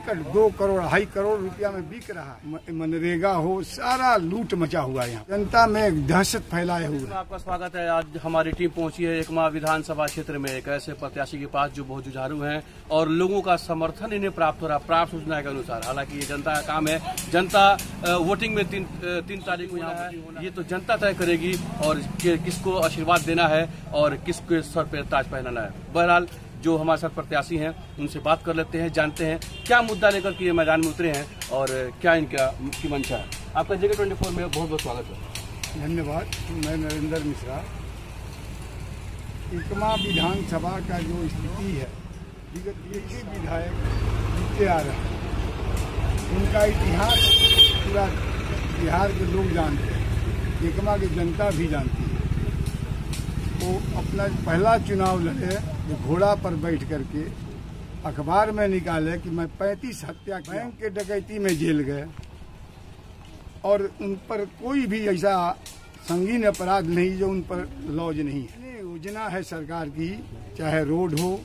Ticket 2 crore 2.5 crore रुपया में बिक रहा है। मनरेगा हो, सारा लूट मचा हुआ है यहाँ, जनता में एक दहशत फैलाए हुए। आपका स्वागत है। आज हमारी टीम पहुंची है एकमा विधानसभा क्षेत्र में एक ऐसे प्रत्याशी के पास जो बहुत जुझारू हैं और लोगों का समर्थन इन्हें प्राप्त हो रहा, प्राप्त सूचना के अनुसार। हालांकि ये जनता का काम है, जनता वोटिंग में 3 तारीख को यहाँ है, ये तो जनता तय करेगी और किसको आशीर्वाद देना है और किसके सर पे ताज पहनाना है। बहरहाल जो हमारे साथ प्रत्याशी हैं उनसे बात कर लेते हैं, जानते हैं क्या मुद्दा लेकर के ये मैदान में उतरे हैं और क्या इनकी मंशा है। आपका जगह 24 में बहुत बहुत स्वागत है। धन्यवाद। मैं नरेंद्र मिश्रा। एकमा विधानसभा का जो स्थिति है, विगत एक ही विधायक जीते आ रहे हैं, उनका इतिहास पूरा बिहार के लोग जानते हैं, एकमा की जनता भी जानती है। वो अपना पहला चुनाव लड़े, घोड़ा पर बैठ करके अखबार में निकाले कि मैं 35 हत्या, बैंक के डकैती में जेल गए और उन पर कोई भी ऐसा संगीन अपराध नहीं जो उन पर लॉज नहीं है। योजना है सरकार की, चाहे रोड हो,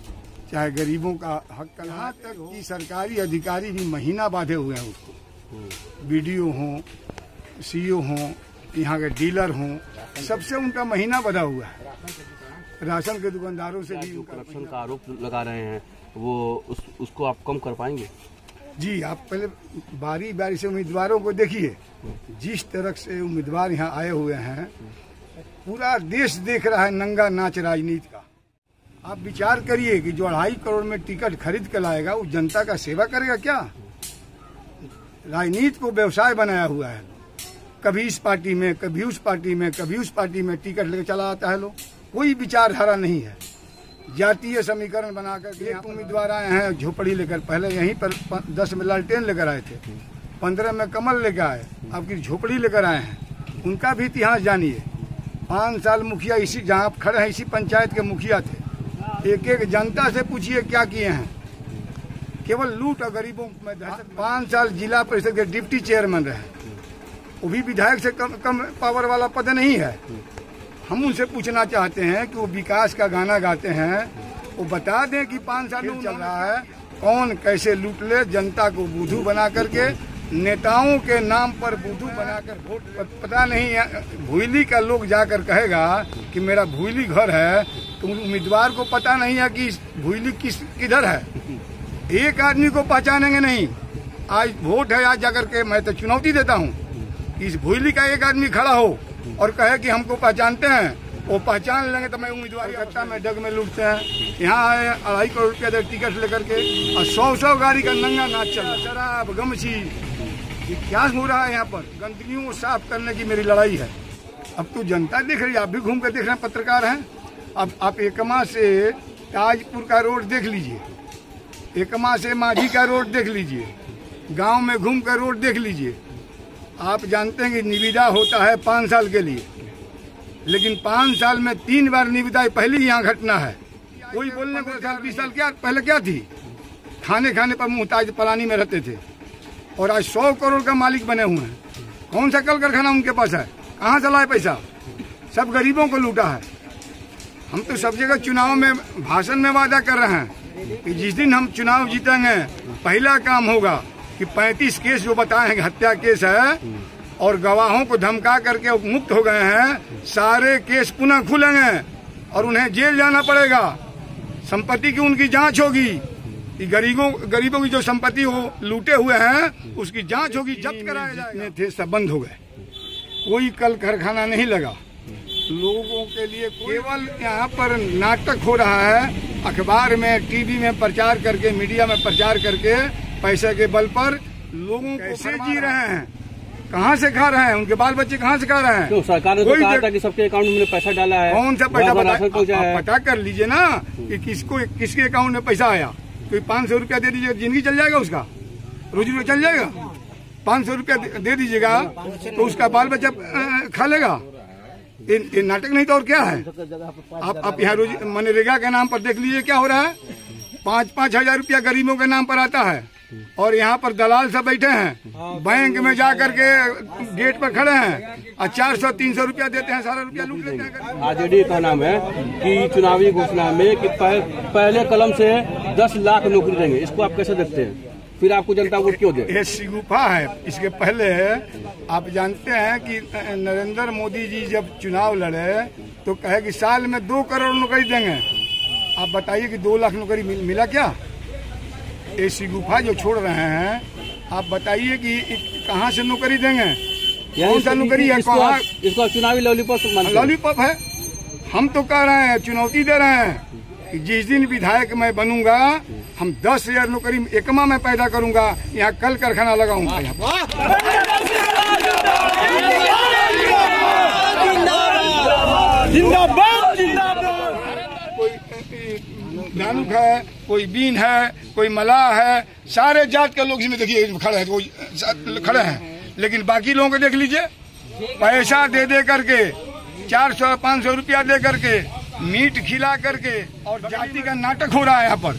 चाहे गरीबों का हक, यहाँ तक कि सरकारी अधिकारी भी महीना बांधे हुए हैं उसको। बीडीओ हों, सीईओ हों, यहाँ के डीलर हों, सबसे उनका महीना बंधा हुआ है। राशन के दुकानदारों से भी करप्शन का आरोप लगा रहे हैं, वो उसको आप कम कर पाएंगे? जी, आप पहले बारी बारी से उम्मीदवारों को देखिए। जिस तरह से उम्मीदवार यहाँ आए हुए हैं, पूरा देश देख रहा है नंगा नाच राजनीति का। आप विचार करिए कि जो 2.5 करोड़ में टिकट खरीद कर लाएगा वो जनता का सेवा करेगा क्या? राजनीति को व्यवसाय बनाया हुआ है। कभी इस पार्टी में, कभी उस पार्टी में, कभी उस पार्टी में टिकट लेकर चला आता है लोग। कोई विचारधारा नहीं है। जातीय समीकरण बनाकर के उम्मीदवार आए हैं झोपड़ी लेकर। पहले यहीं पर 10 में लालटेन लेकर आए थे, 15 में कमल लेकर आए, अब की झोपड़ी लेकर आए हैं। उनका भी इतिहास जानिए। 5 साल मुखिया इसी, जहाँ आप खड़े हैं, इसी पंचायत के मुखिया थे। एक एक जनता से पूछिए क्या किए हैं, केवल लूट और गरीबों में दहशत। 5 साल जिला परिषद के डिप्टी चेयरमैन रहे, वो भी विधायक से कम पावर वाला पद नहीं है। हम उनसे पूछना चाहते हैं कि वो विकास का गाना गाते हैं, वो बता दें कि 5 साल में चल रहा है, कौन कैसे लूट ले, जनता को बुद्धू बना करके, नेताओं के नाम पर बुद्धू बनाकर वोट। पता नहीं भूली का लोग जाकर कहेगा कि मेरा भूली घर है, तो उम्मीदवार को पता नहीं है कि भूली किधर है। एक आदमी को पहचानेंगे नहीं। आज वोट है, आज जाकर के मैं तो चुनौती देता हूँ, इस भूली का एक आदमी खड़ा हो और कहे कि हमको पहचानते हैं, वो पहचान लेंगे तो मैं उम्मीदवार कट्टा में डग में लूटते हैं। यहाँ आए 2.5 करोड़ रुपया दे टिकट लेकर के और 100 गाड़ी का नंगा नाच चल रहा है। शराब, गमछी, ये क्या हो रहा है यहाँ पर? गंदगियों को साफ करने की मेरी लड़ाई है। अब तो जनता देख रही है, आप भी घूम कर देख रहे हैं, पत्रकार हैं। अब आप एकमा से ताजपुर का रोड देख लीजिए, एकमा से माझी का रोड देख लीजिए, गाँव में घूम कर रोड देख लीजिए। आप जानते हैं कि निविदा होता है 5 साल के लिए, लेकिन 5 साल में 3 बार निविदा पहली यहाँ घटना है। कोई बोलने को 20 साल क्या पहले क्या थी? खाने खाने पर मुहताज पलानी में रहते थे और आज 100 करोड़ का मालिक बने हुए हैं। कौन सा कल कारखाना उनके पास है? कहाँ से लाए पैसा? सब गरीबों को लूटा है। हम तो सब जगह चुनाव में भाषण में वादा कर रहे हैं कि जिस दिन हम चुनाव जीतेंगे, पहला काम होगा कि 35 केस जो बताए हैं हत्या केस है और गवाहों को धमका करके मुक्त हो गए हैं, सारे केस पुनः खुलेंगे और उन्हें जेल जाना पड़ेगा। संपत्ति की उनकी जांच होगी कि गरीबों की जो संपत्ति वो लूटे हुए हैं उसकी जांच होगी, जब्त कराया जाएगा। थे सब बंद हो गए, कोई कल कारखाना नहीं लगा। लोगों के लिए केवल यहाँ पर नाटक हो रहा है। अखबार में, टीवी में प्रचार करके, मीडिया में प्रचार करके पैसे के बल पर लोगों को कैसे जी रहे हैं, कहाँ से खा रहे हैं, उनके बाल बच्चे कहाँ से खा रहे हैं? तो सरकार ने तो कहा था कि सबके अकाउंट में पैसा डाला है। कौन सा पैसा? पता कर लीजिए ना कि किसके अकाउंट में पैसा आया। कोई 500 रुपया दे दीजिएगा, जिंदगी चल जाएगा, उसका रोजी रोटी चल जाएगा। 500 रुपया दे दीजिएगा तो उसका बाल बच्चा खा लेगा। ये नाटक नहीं तो और क्या है? आप यहाँ रोज मनरेगा के नाम पर देख लीजिए क्या हो रहा है। 5-5 हजार रुपया गरीबों के नाम पर आता है और यहाँ पर दलाल सब बैठे हैं, बैंक में जा करके गेट पर खड़े हैं और 400-300 रुपया देते हैं, सारा रुपया लूट लेते हैं। आरजेडी का नाम है कि चुनावी घोषणा में कि पहले कलम से 10 लाख नौकरी देंगे, इसको आप कैसे देखते हैं? फिर आपको जनता वोट क्यों दे? ये शिगुफा है। इसके पहले आप जानते हैं कि नरेंद्र मोदी जी जब चुनाव लड़े तो कहे कि साल में 2 करोड़ नौकरी देंगे। आप बताइए कि 2 लाख नौकरी मिला क्या? ये शिगुफा जो छोड़ रहे हैं, आप बताइए कि कहाँ से नौकरी देंगे? कौन सा नौकरी है? इसको चुनावी लॉलीपॉप है। हम तो कह रहे हैं, चुनौती दे रहे हैं कि जिस दिन विधायक मैं बनूंगा, हम 10,000 नौकरी एकमा में पैदा करूंगा। यहाँ कल कारखाना लगाऊंगा। जिंदाबाद जिंदाबाद। कोई नानुक है, कोई बीन है, कोई मलाह है, सारे जात के लोग इसमें देखिए खड़े हैं, खड़े हैं। लेकिन बाकी लोगों को देख लीजिए, पैसा दे करके 400-500 रुपया दे करके मीट खिला करके और जाति का नाटक हो रहा है यहाँ पर।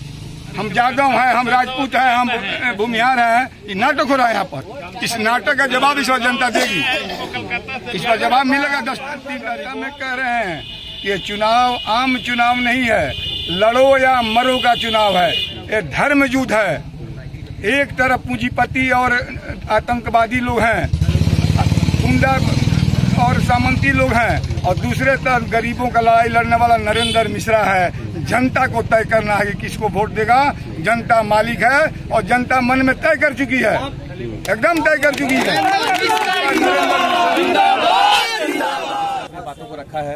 हम यादव हैं, हम राजपूत हैं, हम भूमिहार हैं, ये नाटक हो रहा है यहाँ पर। इस नाटक का जवाब इस बार जनता देगी, इस पर जवाब मिलेगा। 10 में कह रहे हैं कि ये चुनाव आम चुनाव नहीं है, लड़ो या मरो का चुनाव है। ये धर्म युद्ध है। एक तरफ पूंजीपति और आतंकवादी लोग हैं, गुंडा और सामंती लोग हैं, और दूसरे तरफ गरीबों का लड़ाई लड़ने वाला नरेंद्र मिश्रा है। जनता को तय करना है कि किसको वोट देगा। जनता मालिक है और जनता मन में तय कर चुकी है, एकदम तय कर चुकी है। बातों को रखा है,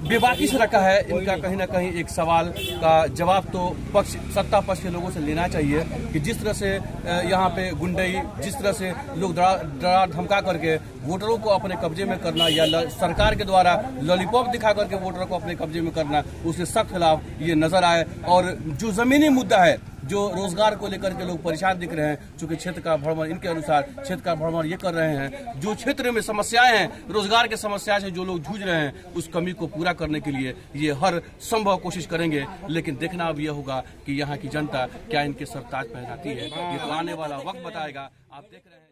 बेबाकी से रखा है। इनका कहीं ना कहीं एक सवाल का जवाब तो सत्ता पक्ष के लोगों से लेना चाहिए कि जिस तरह से यहाँ पे गुंडई, जिस तरह से लोग डरा धमका करके वोटरों को अपने कब्जे में करना या सरकार के द्वारा लॉलीपॉप दिखा करके वोटरों को अपने कब्जे में करना, उसके सख्त खिलाफ ये नजर आए। और जो जमीनी मुद्दा है, जो रोजगार को लेकर के लोग परेशान दिख रहे हैं, चूंकि क्षेत्र का भ्रमण, इनके अनुसार क्षेत्र का भ्रमण ये कर रहे हैं, जो क्षेत्र में समस्याएं हैं, रोजगार के समस्या से जो लोग जूझ रहे हैं, उस कमी को पूरा करने के लिए ये हर संभव कोशिश करेंगे। लेकिन देखना अब यह होगा कि यहाँ की जनता क्या इनके सरताज पहनाती है। ये तो आने वाला वक्त बताएगा। आप देख रहे हैं।